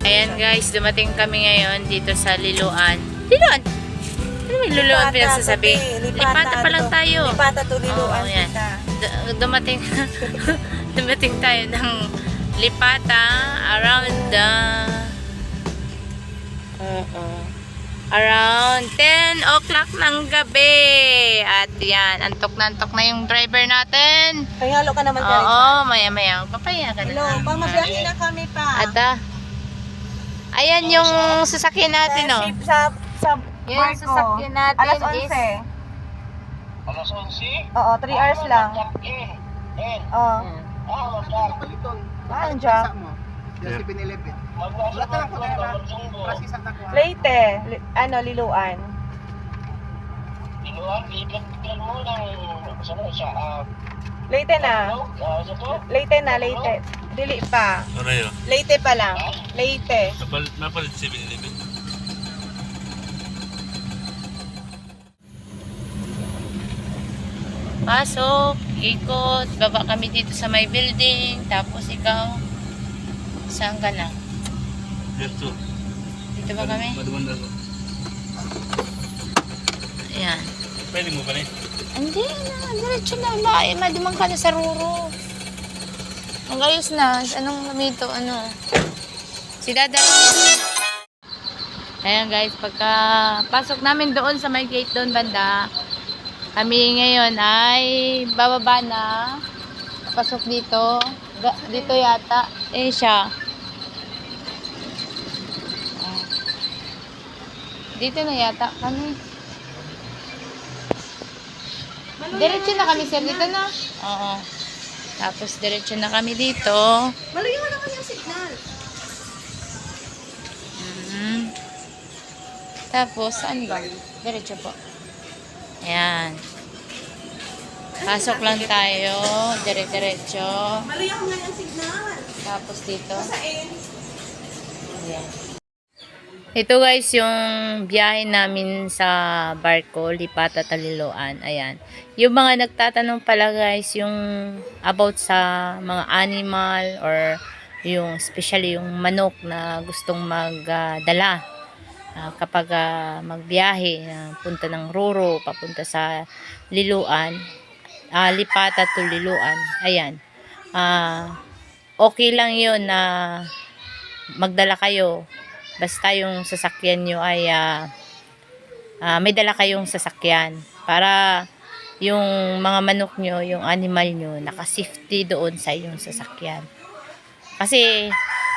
Ayan guys, dumating kami ngayon dito sa Liloan. Liloan? Ano may Liloan pinagsasabi? Lipata pa lang tayo. Lipata to Liloan. Oo, yan. Dumating, dumating tayo ng Lipata around the around 10 o'clock ng gabi. At yan, antok na yung driver natin. Kaya halo ka naman guys. Oo, maya-maya. Papaya ka na. Hello, pang mabiyahe na kami pa. At ayan yung sasakyan natin, oh. Sa Yung barko. sasakyan natin Alas 11. is Alas 11? Oo, 3 hours lang. Oo. Ano dyan? Kasi pinilipit. Wala Wala ko pera. Prasisan na ko. Leyte. Liloan. Inuan, lipat mo ng saan siya? Leyte na. Sa to? Leyte na, Leyte. Dili pa. Ano yun? Leyte pa lang. Leyte. Napalit 7-Eleven. pasok, ikot, baba kami dito sa may building, tapos ikaw, saan ka na? Dito. Dito ba kami? Madumanda ko. Ayan. Pwede mo ba na Hindi na, diretso na, madumang ka na sa ruro. Ang ayos na, anong namito, ano? Si Dada. Ayan guys, pagka pasok namin doon sa may gate doon banda, kami ngayon ay bababa na. Pasok dito. Dito yata. Eh siya. Dito na yata kami. Diretso na kami sir dito na. Oo. Tapos diretso na kami dito. Malayo naman yung signal. Tapos saan ba? Diretso po. Ayan. Pasok lang tayo. Dire-diretso. Malayo nga yung signal. Tapos dito. Saan? Ayan. Ito guys, yung biyahe namin sa barko, Lipata Taliloan. Ayan. Yung mga nagtatanong pala guys, yung about sa mga animal or yung especially yung manok na gustong magdala. Kapag magbiyahe, punta ng Roro, papunta sa Liloan, Lipata to Liloan. Ayan. Okay lang yun na magdala kayo. Basta yung sasakyan nyo ay may dala kayong sasakyan para yung mga manok nyo, yung animal nyo, naka-safety doon sa yung sasakyan. Kasi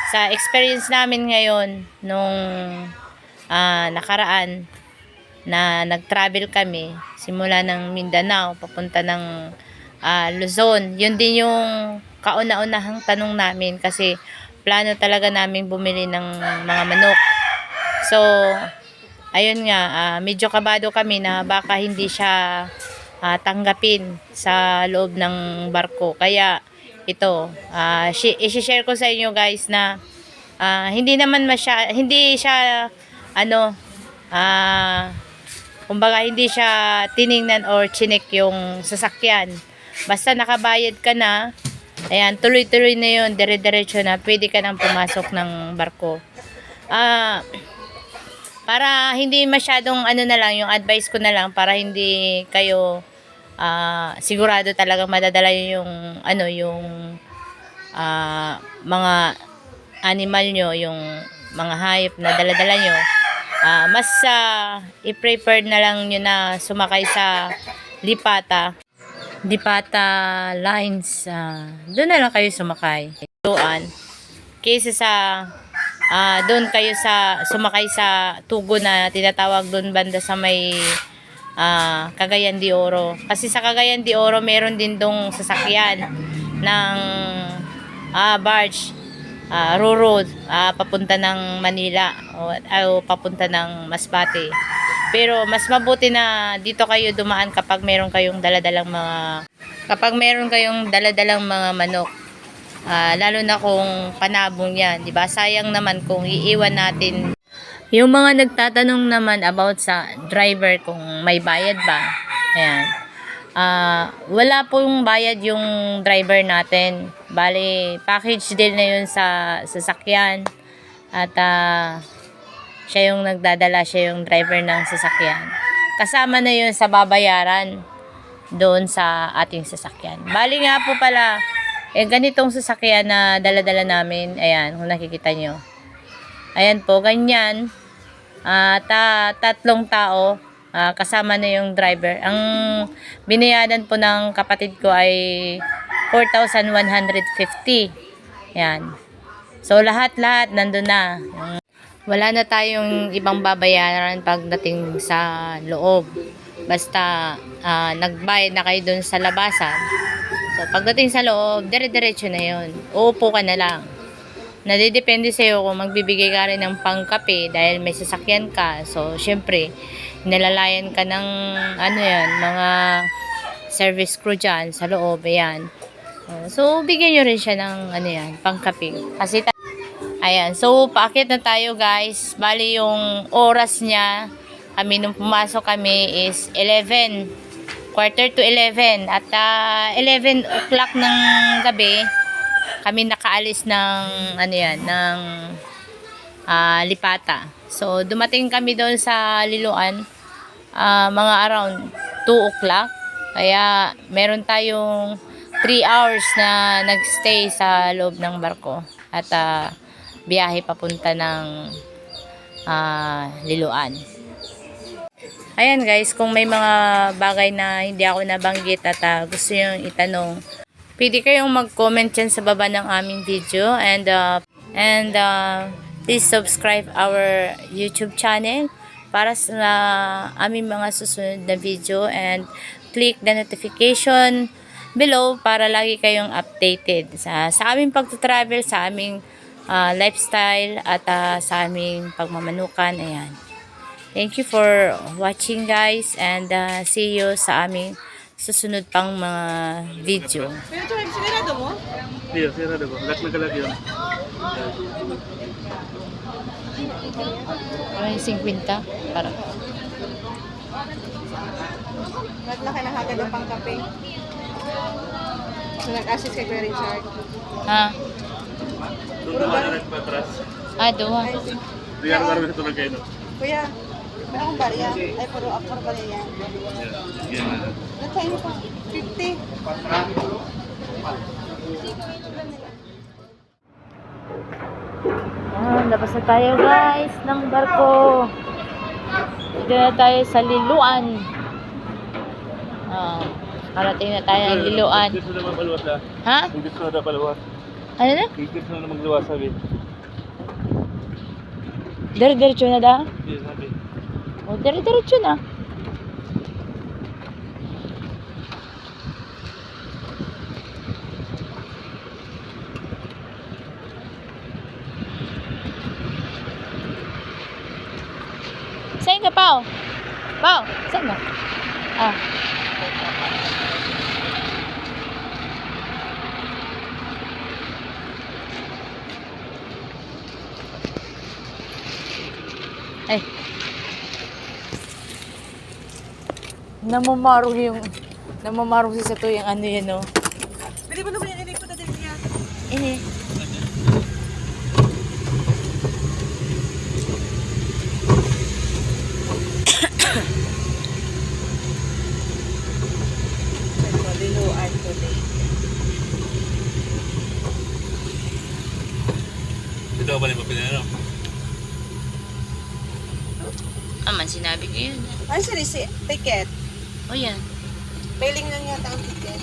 sa experience namin ngayon nung nakaraan na nag-travel kami simula ng Mindanao papunta ng Luzon, yun din yung kauna-unahang tanong namin kasi plano talaga namin bumili ng mga manok. So, ayun nga, medyo kabado kami na baka hindi siya tanggapin sa loob ng barko. Kaya, ito, i-share ko sa inyo guys na hindi siya, kumbaga hindi siya tiningnan or chinek yung sasakyan. Basta nakabayad ka na, ayan, tuloy-tuloy na yun, dire-diretso na, pwede ka nang pumasok ng barko. Para hindi masyadong na lang, yung advice ko na lang, para hindi kayo sigurado talagang madadala yung mga animal nyo, yung mga hayop na daladala nyo. Mas i-prefer na lang nyo na sumakay sa Lipata lines, doon na lang kayo sumakay doon kaysa sa doon kayo sumakay sa Tugo na tinatawag doon banda sa may Cagayan de Oro. Kasi sa Cagayan de Oro meron din dong sasakyan ng barge, Roro, papunta ng Manila o papunta ng Masbate. Pero mas mabuti na dito kayo dumaan kapag meron kayong daladalang mga manok. Lalo na kung panabong yan, 'di ba? Sayang naman kung iiwan natin. Yung mga nagtatanong naman about sa driver kung may bayad ba. Ayan. Wala pong bayad yung driver natin. Bale, package deal na yun sa sasakyan. At siya yung nagdadala, siya yung driver ng sasakyan. Kasama na yun sa babayaran doon sa ating sasakyan. Bali nga po pala, ganitong sasakyan na dala-dala namin, ayan, kung nakikita nyo. Ayan po, ganyan. Tatlong tao, kasama na yung driver. Ang binayaran po ng kapatid ko ay 4,150. Ayan. So, lahat-lahat nandun na. Wala na tayong ibang babayaran pagdating sa loob. Basta nagbayad na kayo dun sa labasan. So, pagdating sa loob, dire-diretso na yun. Uupo ka na lang. Nadidepende sa'yo kung magbibigay ka rin ng pangkape dahil may sasakyan ka. So, syempre, nalalayan ka ng mga service crew dyan sa loob. Ayan. So, bigyan nyo rin siya ng pangkape. Kasi ayan, so paakit na tayo guys. Bali yung oras niya, nung pumasok kami is 11, quarter to 11. At 11 o'clock ng gabi, kami nakaalis ng Lipata. So dumating kami doon sa Liloan, mga around 2 o'clock. Kaya meron tayong 3 hours na nagstay sa loob ng barko. At biyahe papunta ng Liloan. Ayan guys, kung may mga bagay na hindi ako nabanggit at gusto nyo itanong, pwede kayong mag-comment dyan sa baba ng aming video. And please subscribe our YouTube channel para sa aming mga susunod na video. And click the notification below para lagi kayong updated sa aming pagta-travel, sa aming lifestyle at sa aming pagmamanukan. Ayan. Thank you for watching guys, and see you sa aming susunod pang mga video. Pero ito, sinirado mo? Iya, sarado ko. Lock na kalag yun. Ay, 50 para. Ba't na kinahagad ng pangkape? So, nag-assist kay Kuya Richard. Ha? Doon naman na nagpatras. Duwa. Riyar naman ito na kayo. Kuya, may akong barya. Ay, puro barya yan. Yan na. Natay mo pa. 50. Labas na tayo guys ng barko. Dito na tayo sa Liloan. Karating na tayo ng Liloan. Gusto na magpaluwas na. Ha? Gusto na paluwas. Ano na? Gusto na magluwas sabi. Dire-diretso na da? Hindi sabi. O, dire-diretso na. Saan ka, Pao? Pao, saan mo? Ay. Namamarong si Sato yung yan, no? Pwede mo naman yan, inig ko na din yan. Liloan today. Ito ba yung papinero? Aman, sinabi ko yun. Ay, si ticket. O yan. Mailing lang yata ang ticket.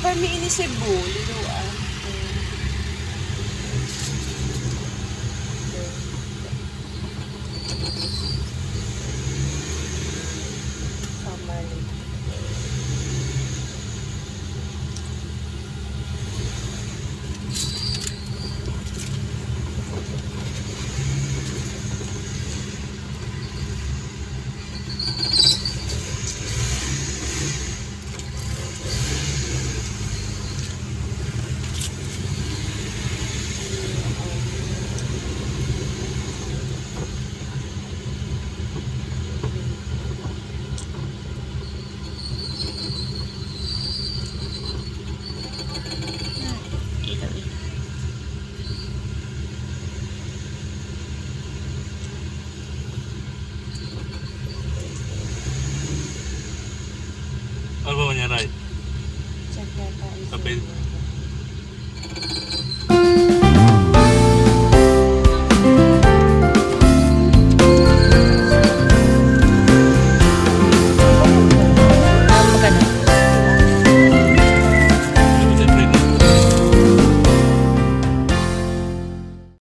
Kami ini Cebu, Liloan. Samali. niya, Ray? Check yata. Sa